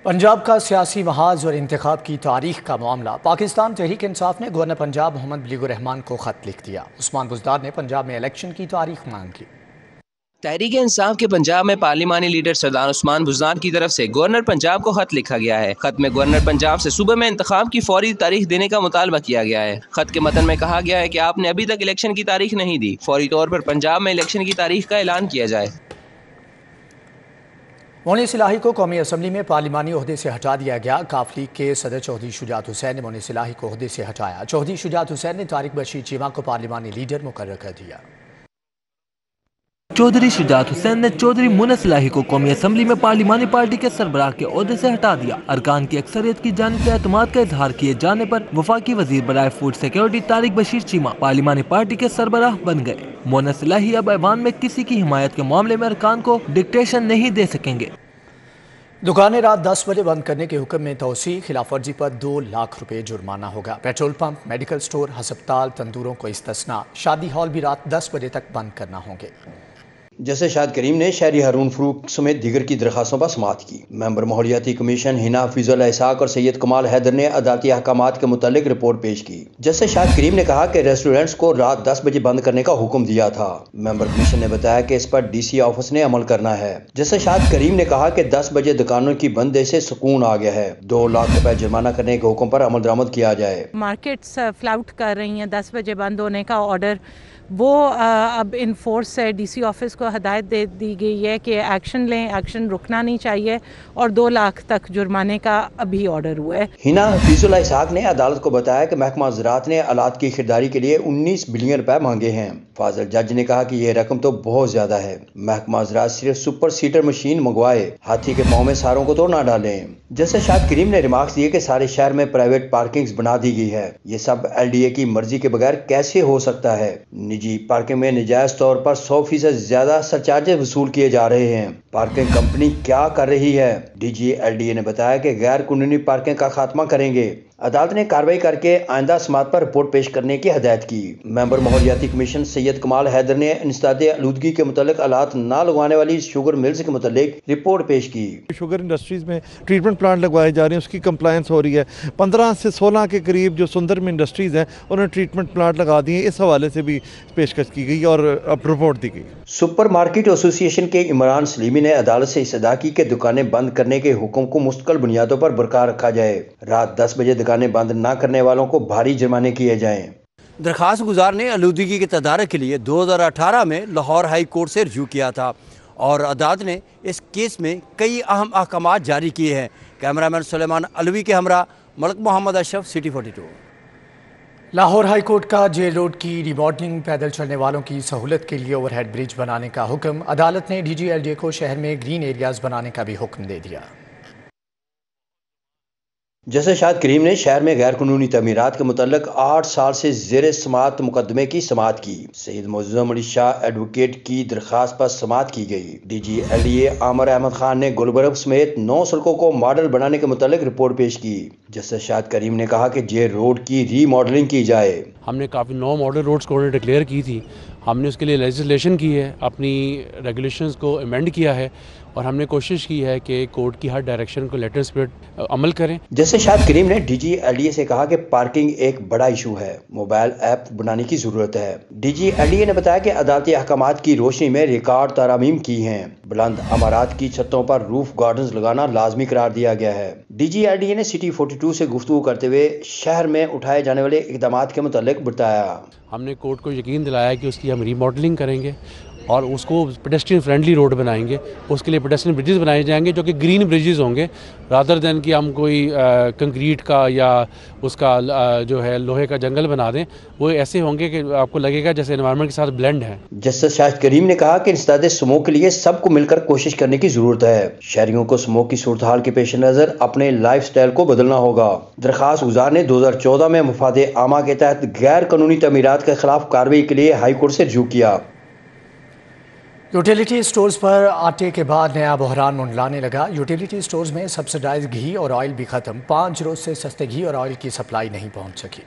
پنجاب کا سیاسی محاذ اور انتخاب کی تاریخ کا معاملہ۔ پاکستان تحریک انصاف نے گورنر پنجاب محمد بلیگ الرحمان کو خط لکھ دیا۔ عثمان بزدار نے پنجاب میں الیکشن کی تاریخ مانگ لی۔ تحریک انصاف کے پنجاب میں پارلیمانی لیڈر سردار عثمان بزدار کی طرف سے گورنر پنجاب کو خط لکھا گیا ہے۔ خط میں گورنر پنجاب سے صوبے میں انتخاب کی فوری تاریخ دینے کا مطالبہ کیا گیا ہے۔ خط کے متن میں کہا گیا ہے کہ آپ نے ابھی تک الیکشن کی تاریخ نہیں دی، فوری طور پر پنجاب میں الیکشن کی تاریخ کا اعلان کیا جائے۔ مونی صلاحی کو قومی اسمبلی میں پارلیمانی عہدے سے ہٹا دیا گیا۔ کاف لیگ کے صدر چودھری شجاعت حسین نے مونی صلاحی کو عہدے سے ہٹایا۔ چودھری شجاعت حسین نے طارق بشیر چیمہ کو پارلیمانی لیڈر مقرر کر دیا۔ چودھری شجاعت حسین نے چودھری مونی صلاحی کو قومی اسمبلی میں پارلیمانی پارٹی کے سربراہ کے عہدے سے ہٹا دیا۔ ارکان کی اکثریت کی جانب سے اعتماد کا اظہار کیے جانے پر وفاقی وزیر برائے فوڈ سیکیورٹی طارق بشیر چیمہ پارلیمانی پارٹی کے سربراہ بن گئے۔ مونی صلاحی اب ایوان میں کسی کی حمایت کے معاملے میں ارکان کو ڈکٹیشن نہیں دے سکیں گے۔ دکانیں رات 10 بجے بند کرنے کے حکم میں توسیع، خلاف ورزی پر 2 لاکھ روپے جرمانہ ہوگا۔ پیٹرول پمپ، میڈیکل سٹور، ہسپتال، تندوروں کو استثناء۔ شادی ہال بھی رات 10 بجے تک بند کرنا ہوں گے۔ جسٹس شاہد کریم نے شہری ہارون فروخ سمیت دیگر کی درخواستوں پر سماعت کی۔ ممبر ماحولیاتی کمیشن ہنا حفیظ اللہ اسحاق اور سید کمال حیدر نے عدالتی احکامات کے متعلق رپورٹ پیش کی۔ جسٹس شاہد کریم نے کہا کہ ریسٹورینٹس کو رات 10 بجے بند کرنے کا حکم دیا تھا۔ ممبر کمیشن نے بتایا کہ اس پر ڈی سی آفس نے عمل کرنا ہے۔ جسٹس شاہد کریم نے کہا کہ 10 بجے دکانوں کی بندی سے سکون آ گیا ہے، 2 لاکھ روپے جرمانہ کرنے کے حکم پر عمل درآمد کیا جائے۔ مارکیٹس فلاؤٹ کر رہی ہیں، 10 بجے بند ہونے کا آرڈر وہ اب انفورس ہے۔ ڈی سی آفس کو ہدایت دے دی گئی ہے کہ ایکشن لیں، ایکشن رکنا نہیں چاہیے، اور 2 لاکھ تک جرمانے کا ابھی آرڈر ہوا ہے۔ ہنا حفیظ اللہ اسحاق نے عدالت کو بتایا کہ محکمہ زراعت نے آلات کی خریداری کے لیے 19 بلین روپے مانگے ہیں۔ فاضل جج نے کہا کہ یہ رقم تو بہت زیادہ ہے، محکمہ زراعت صرف سپر سیڈر مشین منگوائے، ہاتھی کے پاؤں میں ساروں کو تو نہ ڈالیں۔ جسٹس شاہد کریم نے ریمارکس دیے کہ سارے شہر میں پرائیویٹ پارکنگز بنا دی گئی ہے، یہ سب ایل ڈی اے کی مرضی کے بغیر کیسے ہو سکتا ہے؟ نجی پارکنگ میں نجائز طور پر 100% زیادہ سرچارجز وصول کیے جا رہے ہیں۔ پارکنگ کمپنی کیا کر رہی ہے؟ D G L D A نے بتایا کہ غیر قانونی پارکنگ کا خاتمہ کریں گے۔ عدالت نے کارروائی کر کے آئندہ سماعت پر رپورٹ پیش کرنے کی ہدایت کی۔ ممبر ماحولیاتی کمیشن سید کمال حیدر نے انسداد آلودگی کے متعلق آلات نہ لگوانے والی شوگر ملز کے متعلق رپورٹ پیش کی۔ شوگر انڈسٹریز میں ٹریٹمنٹ پلانٹ لگوائے جا رہے ہیں، اس کی کمپلائنس ہو رہی ہے۔ 15 سے 16 کے قریب جو سندر میں انڈسٹریز ہیں انہوں نے ٹریٹمنٹ پلانٹ لگا دیے، اس حوالے سے بھی پیشکش کی گئی اور اب رپورٹ دی گئی۔ سپر مارکیٹ ایسوسی ایشن کے عمران سلیمی نے عدالت سے استدعا کی کہ دکانیں بند کرنے کے حکم کو مستقل بنیادوں پر برقرار رکھا جائے، رات 10 بجے دکانیں بند نہ کرنے والوں کو بھاری جرمانے کیے جائیں۔ درخواست گزار نے آلودگی کے تدارک کے لیے 2018 میں لاہور ہائی کورٹ سے رجوع کیا تھا اور عدالت نے اس کیس میں کئی اہم احکامات جاری کیے ہیں۔ کیمرامین سلیمان علوی کے ہمراہ ملک محمد اشرف، سٹی 42۔ لاہور ہائی کورٹ کا جیل روڈ کی ری ماڈلنگ، پیدل چلنے والوں کی سہولت کے لیے اوور ہیڈ برج بنانے کا حکم۔ عدالت نے D G L D A کو شہر میں گرین ایریاز بنانے کا بھی حکم دے دیا۔ جسٹس شاہد کریم نے شہر میں غیر قانونی تعمیرات کے متعلق 8 سال سے زیر سماعت مقدمے کی سماعت کی۔ سید معظم علی شاہ ایڈوکیٹ کی درخواست پر سماعت کی گئی۔ D G L D A Amir Ahmed Khan نے گلبرگ سمیت 9 سڑکوں کو ماڈل بنانے کے متعلق رپورٹ پیش کی۔ جسٹس شاہد کریم نے کہا کہ جیل روڈ کی ری ماڈلنگ کی جائے۔ ہم نے کافی 9 ماڈل روڈز کو ڈکلیئر کی تھی، ہم نے اس کے لیے لیجسلیشن کی ہے، اپنی ریگولیشنز کو امینڈ کیا ہے، اور ہم نے کوشش کی ہے کہ کورٹ کی ہر ڈائریکشن کو لیٹر اسپرٹ عمل کریں۔ جسٹس شاہد کریم نے D G L D A سے کہا کہ پارکنگ ایک بڑا ایشو ہے، موبائل ایپ بنانے کی ضرورت ہے۔ D G L D A نے بتایا کہ عدالتی احکامات کی روشنی میں ریکارڈ ترامیم کی ہیں، بلند عمارات کی چھتوں پر روف گارڈنز لگانا لازمی قرار دیا گیا ہے۔ D G L D A نے سٹی 42 سے گفتگو کرتے ہوئے شہر میں اٹھائے جانے والے اقدامات کے متعلق بتایا۔ ہم نے کورٹ کو یقین دلایا کہ اس کی ہم ری ماڈلنگ کریں گے اور اس کو پیڈسٹرین فرینڈلی روڈ بنائیں گے، اس کے لیے پیڈسٹرین برجز بنائے جائیں گے جو کہ گرین برجز ہوں گے، رادر دین کہ ہم کوئی کنکریٹ کا یا اس کا جو ہے لوہے کا جنگل بنا دیں، وہ ایسے ہوں گے کہ آپ کو لگے گا جیسے انوائرمنٹ کے ساتھ بلینڈ ہے۔ جسٹس شاہد کریم نے کہا کہ انسداد سموگ کے لیے سب کو مل کر کوشش کرنے کی ضرورت ہے۔ شہریوں کو سموگ کی صورتحال کے پیش نظر اپنے لائف سٹائل کو بدلنا ہوگا۔ درخواست گزار نے 2014 میں مفاد عامہ کے تحت غیر قانونی تعمیرات کے خلاف کارروائی کے لیے ہائی کورٹ سے رجوع کیا۔ یوٹیلیٹی سٹورز پر آٹے کے بعد نیا بحران منڈلانے لگا۔ یوٹیلیٹی سٹورز میں سبسڈائز گھی اور آئل بھی ختم، 5 روز سے سستے گھی اور آئل کی سپلائی نہیں پہنچ سکی۔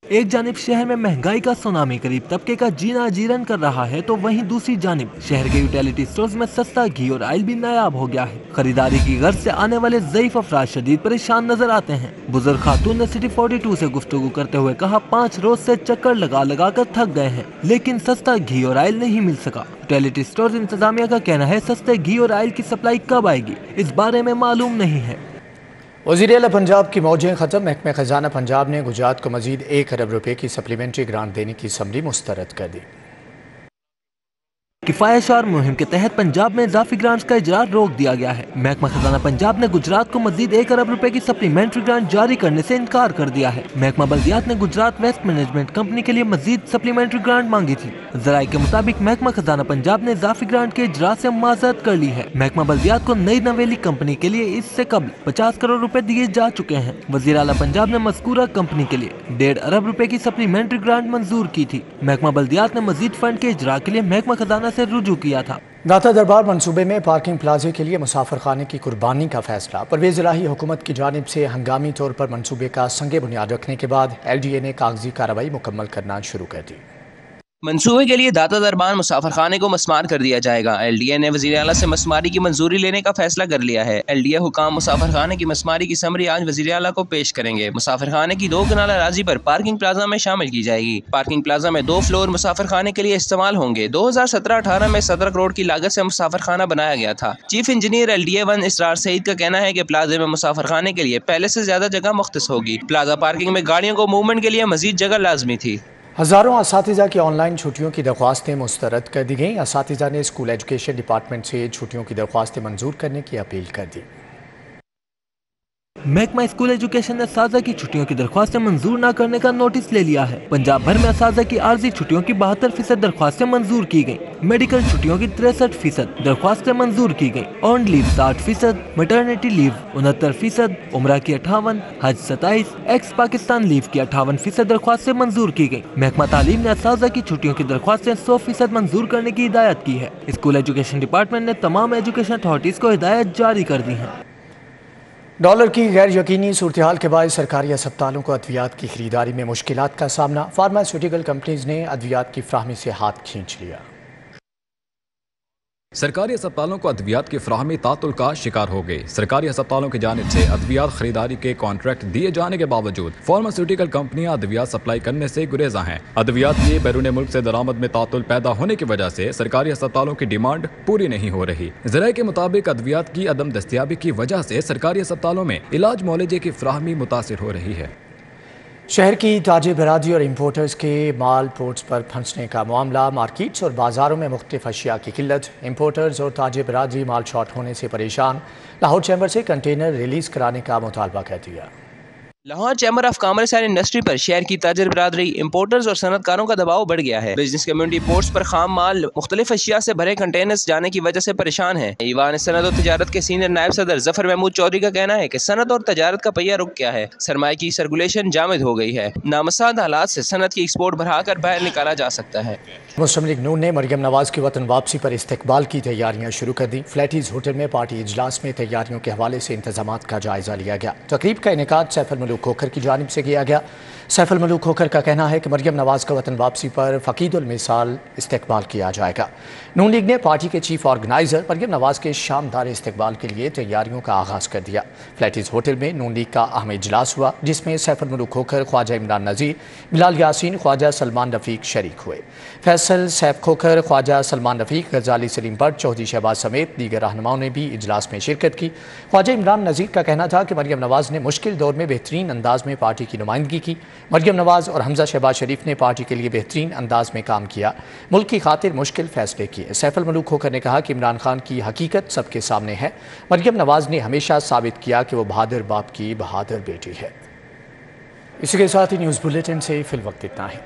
एक जानिब शहर में महंगाई का सुनामी करीब तबके का जीना अजीरन कर रहा है, तो वहीं दूसरी जानिब शहर के यूटिलिटी स्टोर्स में सस्ता घी और ऑयल भी नायाब हो गया है। खरीदारी की गर्ज से आने वाले ज़ईफ अफराद शदीद परेशान नजर आते हैं। बुजुर्ग खातून ने सिटी 42 से गुफ्तगू करते हुए कहा, 5 रोज से चक्कर लगा लगा कर थक गए हैं, लेकिन सस्ता घी और ऑयल नहीं मिल सका। यूटिलिटी स्टोर्स इंतजामिया का कहना है सस्ते घी और ऑयल की सप्लाई कब आएगी इस बारे में मालूम नहीं है। वज़ीर आला पंजाब की मौजें ख़त्म। महकमा खजाना पंजाब ने गुजरात को मजीद 1 अरब रुपए की सप्लीमेंट्री ग्रांट देने की समरी मुस्तरद कर दी। किफायतशार मुहिम के तहत पंजाब में इजाफी ग्रांट्स का इजरा रोक दिया गया है। महकमा खजाना पंजाब ने गुजरात को मजीद 1 अरब रुपए की सप्लीमेंट्री ग्रांट जारी करने से इनकार कर दिया है। महकमा बल्दियात ने गुजरात वेस्ट मैनेजमेंट कंपनी के लिए मजीद सप्लीमेंट्री ग्रांट मांगी थी। जराये के मुताबिक महकमा खजाना पंजाब ने इजाफी ग्रांट के इजरा से माजरत कर ली है। महकमा बल्दियात को नई नवेली कंपनी के लिए इससे कबल 50 करोड़ रुपए दिए जा चुके हैं। वज़ीर आला पंजाब ने मज़कूरा कंपनी के लिए 1.5 अरब रुपए की सप्लीमेंट्री ग्रांट मंजूर की थी। महकमा बल्दियात ने मजीद फंड के इजरा के लिए महकमा खजाना से रुजू किया था। दाता दरबार मंसूबे में पार्किंग प्लाजे के लिए मुसाफिर खाने की कुर्बानी का फैसला। परवेज़ इलाही हुकूमत की जानिब से हंगामी तौर पर मंसूबे का संगे बुनियाद रखने के बाद LDA ने कागजी कार्रवाई मुकम्मल करना शुरू कर दी। मंसूबे के लिए दाता दरबार मुसाफिर खाने को मस्मार कर दिया जाएगा। LDA ने वज़ीर आला से मस्मारी की मंजूरी लेने का फैसला कर लिया है। LDA हुकाम मुसाफिर खाने की मस्मारी की समरी आज वज़ीर आला को पेश करेंगे। मुसाफिर खाने की 2 कनाल अराजी पर पार्किंग प्लाजा में शामिल की जाएगी। पार्किंग प्लाजा में 2 फ्लोर मुसाफिर खाने के लिए इस्तेमाल होंगे। 2017-18 में 17 करोड़ की लागत से मुसाफिर खाना बनाया गया था। चीफ इंजीनियर LDA 1 इसरार सईद का कहना है कि प्लाजे में मुसाफिर खाने के लिए पहले से ज्यादा जगह मुख्तस होगी। प्लाजा पार्किंग में गाड़ियों को मूवमेंट के लिए मजीद जगह लाजमी थी। हज़ारों असातिज़ा की ऑनलाइन छुट्टियों की दरख्वास्तें मुस्तरद कर दी गईं। असातिज़ा ने स्कूल एजुकेशन डिपार्टमेंट से छुट्टियों की दरख्वास्तें मंजूर करने की अपील कर दी। महकमा स्कूल एजुकेशन ने असातिज़ा की छुट्टियों की दरख्वास्तें मंजूर न करने का नोटिस ले लिया है। पंजाब भर में असातिज़ा की आर्जी छुट्टियों की 72% दरख्वास्तें मंजूर की गयी। मेडिकल छुट्टियों की 63% दरख्वास्तें मंजूर की गयी। अर्न लीव 60%, मैटरनिटी लीव 69%, उम्रा की 58%, हज 27%, एक्स पाकिस्तान लीव की 58% दरख्वास्तें मंजूर की गयी। महकमा तालीम ने असातिज़ा की छुट्टियों की दरख्वास्तें 100% मंजूर करने की हिदायत की है। स्कूल एजुकेशन डिपार्टमेंट ने तमाम एजुकेशन अथॉरिटीज को हिदायत जारी कर दी है। डॉलर की गैर यकीनी सूरत हाल के बाद सरकारी अस्पतालों को अद्वियात की खरीदारी में मुश्किलात का सामना। फार्मास्यूटिकल कंपनीज ने अद्वियात की फ्राहमी से हाथ खींच लिया। सरकारी अस्पतालों को अद्वियात की फ्राहमी तातुल का शिकार हो गई। सरकारी अस्पतालों की जानिब से अद्वियात खरीदारी के कॉन्ट्रैक्ट दिए जाने के बावजूद फार्मास्यूटिकल कंपनियां अद्वियात सप्लाई करने से गुरेजा हैं। अद्वियात की बैरून मुल्क से दरामद में तातुल पैदा होने की वजह से सरकारी अस्पतालों की डिमांड पूरी नहीं हो रही। ज़राए के मुताबिक अद्वियात की अदम दस्तियाबी की वजह से सरकारी अस्पतालों में इलाज मुआलजे की फ्राहमी मुतासिर हो रही है। शहर की ताजे बरादरी और इम्पोर्टर्स के माल पोर्ट्स पर फंसने का मामला। मार्केट्स और बाजारों में मुख्तलिफ अशिया की किल्लत। इम्पोर्टर्स और ताजे बरादरी माल शॉर्ट होने से परेशान। लाहौर चैम्बर से कंटेनर रिलीज कराने का मुतालबा कर दिया। Lahore chamber of commerce and industry पर शहर की ताजर बरादरी, इम्पोर्टर्स और सनतकारों का दबाव बढ़ गया है। बिजनेस कम्युनिटी पोर्ट्स पर खाम माल मुख्तलिफ अशिया से भरे कंटेनर्स जाने की वजह से परेशान है। ईवान सनत और तजारत के सीनियर नायब सदर जफर महमूद चौधरी का कहना है कि सनत और तजारत का पहिया रुक गया है। सरमाए की सर्कुलेशन जामिद हो गई है। नामसाद हालात से सनत की एक्सपोर्ट बढ़ाकर बाहर निकाला जा सकता है। मुस्लिम लीग नून ने मरियम नवाज की वतन वापसी पर इस्तकबाल की तैयारियां शुरू कर दी। फ्लैटीज होटल में पार्टी इजलास में तैयारियों के हवाले से इंतजामात का जायजा लिया गया। तकरीब का इनेकाद सैफुल मलूक खोखर की जानिब से किया गया। सैफुल मलूक खोखर का कहना है कि मरियम नवाज का वतन वापसी पर फकीदुल मिसाल इस्तकबाल किया जाएगा। नून लीग ने पार्टी के चीफ ऑर्गेनाइजर मरियम नवाज के शानदार इस्तकबाल के लिए तैयारियों का आगाज कर दिया। फ्लैटीज होटल में नून लीग का अहम इजलास हुआ, जिसमें सैफुल मलूक खोखर, ख्वाजा इमरान नज़ीर, बिलाल यासीन, ख्वाजा सलमान रफ़ीक शरीक हुए। फैसल सैफ खोखर, ख्वाजा सलमान रफ़ीक, गजाली सलीम भट्ट, चौधरी शहबाज समेत दीगर रहनुमाओं ने भी इजलास में शिरकत की। ख्वाजा इमरान नज़ीर का कहना था कि मरियम नवाज ने मुश्किल दौर में बेहतरीन अंदाज में पार्टी की नुमाइंदगी की। मरियम नवाज और हमजा शहबाज शरीफ ने पार्टी के लिए बेहतरीन अंदाज में काम किया, मुल्क की खातिर मुश्किल फैसले किए। सैफुल मलूक खोखर ने कहा कि इमरान खान की हकीकत सबके सामने है। मरियम नवाज ने हमेशा साबित किया कि वो बहादुर बाप की बहादुर बेटी है। इसी के साथ ही न्यूज़ बुलेटिन से फिल वक्त इतना है।